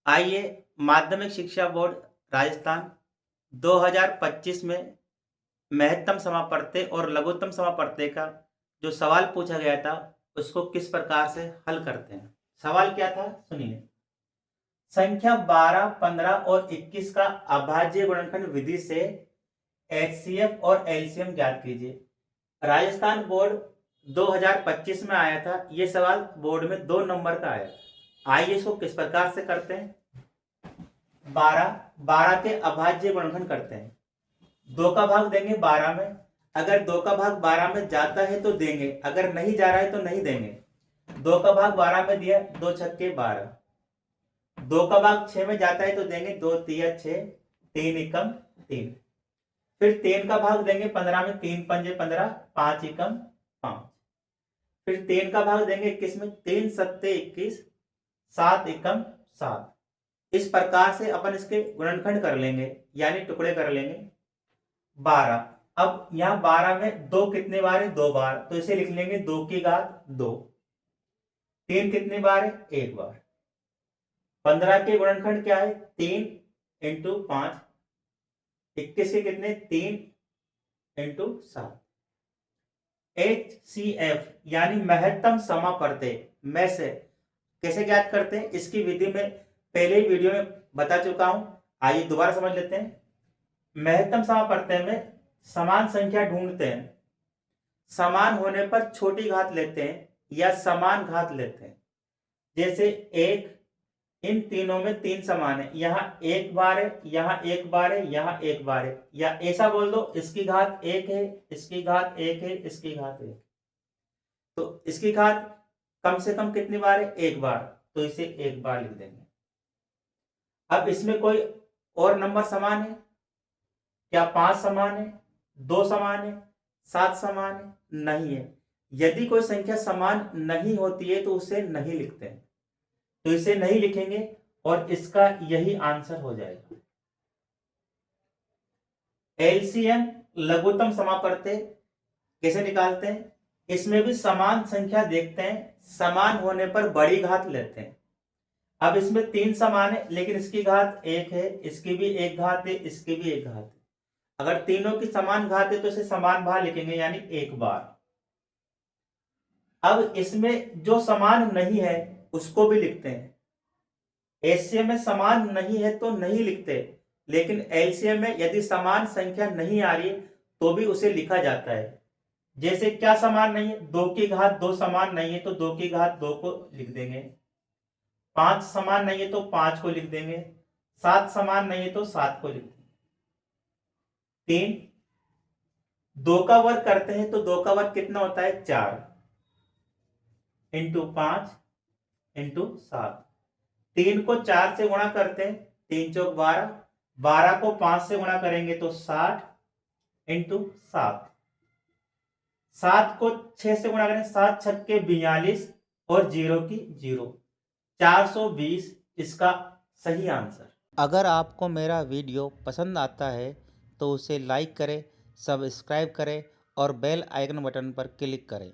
आइए माध्यमिक शिक्षा बोर्ड राजस्थान 2025 में महत्तम समापवर्ती और लघुत्तम समापवर्ती का जो सवाल पूछा गया था, उसको किस प्रकार से हल करते हैं। सवाल क्या था सुनिए। संख्या 12, 15 और 21 का अभाज्य गुणनखंड विधि से एचसीएफ और एलसीएम ज्ञात कीजिए। राजस्थान बोर्ड 2025 में आया था। ये सवाल बोर्ड में 2 नंबर का आया। आइए इसको किस प्रकार से करते हैं। 12 के अभाज्य गुणनखंड करते हैं। 2 का भाग देंगे 12 में। अगर 2 का भाग 12 में जाता है तो देंगे, अगर नहीं जा रहा है तो नहीं देंगे। 2 का भाग 12 में दिया, 2 छक्के 12। 2 का भाग 6 में जाता है तो देंगे, 2 तिया 6, 3 एकम 3। फिर 3 का भाग देंगे 15 में, 3 पंजे 15, 5 एकम 5। फिर 3 का भाग देंगे 21 में, 3 सत्ते 21, 7 एकम 7। इस प्रकार से अपन इसके गुणनखंड कर लेंगे, यानी टुकड़े कर लेंगे। 12, अब यहां 12 में 2 कितने बार है, 2 बार, तो इसे लिख लेंगे 2 की घात 2। 3 कितनी बार है, 1 बार। 15 के गुणनखंड क्या है, 3 इंटू 5। 21 के कितने, 3 इंटू 7। HCF यानी महत्तम समापवर्ती में से कैसे ज्ञात करते हैं, इसकी विधि में पहले ही वीडियो में बता चुका हूं। आइए दोबारा समझ लेते हैं। महत्तम समापवर्ती में समान संख्या ढूंढते हैं। समान होने पर छोटी घात लेते हैं या समान घात लेते हैं। जैसे 1, इन तीनों में 3 समान है, यहां 1 बार है, यहां 1 बार है, यहां 1 बार है। या ऐसा बोल दो, इसकी घात 1 है, इसकी घात 1 है, इसकी घात 1। तो इसकी घात कम से कम कितनी बार है, 1 बार, तो इसे 1 बार लिख देंगे। अब इसमें कोई और नंबर समान है क्या, 5 समान है, 2 समान है, 7 समान है, नहीं है। यदि कोई संख्या समान नहीं होती है तो उसे नहीं लिखते हैं, तो इसे नहीं लिखेंगे और इसका यही आंसर हो जाएगा। एलसीएम लघुत्तम समापवर्ती कैसे निकालते हैं, इसमें भी समान संख्या देखते हैं, समान होने पर बड़ी घात लेते हैं। अब इसमें 3 समान है, लेकिन इसकी घात 1 है, इसकी भी 1 घात है, इसकी भी 1 घात है। अगर तीनों की समान घात है तो इसे समान भाग लिखेंगे, यानी 1 बार। अब इसमें जो समान नहीं है उसको भी लिखते हैं। एचसीएम में समान नहीं है तो नहीं लिखते, लेकिन एलसीएम में यदि समान संख्या नहीं आ रही तो भी उसे लिखा जाता है। जैसे क्या समान नहीं है, 2 की घात 2 समान नहीं है तो 2 की घात 2 को लिख देंगे। 5 समान नहीं है तो 5 को लिख देंगे। 7 समान नहीं है तो 7 को लिख देंगे। 3, 2 का वर्ग करते हैं तो 2 का वर्ग कितना होता है, 4 इंटू 5 इंटू 7। 3 को 4 से गुणा करते हैं, 3 चौक 12। 12 को 5 से गुणा करेंगे तो 60 इंटू 7। 7 को 6 से गुणा करें, 7 छक्के 42 और 0 की 0, 420 इसका सही आंसर। अगर आपको मेरा वीडियो पसंद आता है तो उसे लाइक करें, सब्सक्राइब करें और बेल आइकन बटन पर क्लिक करें।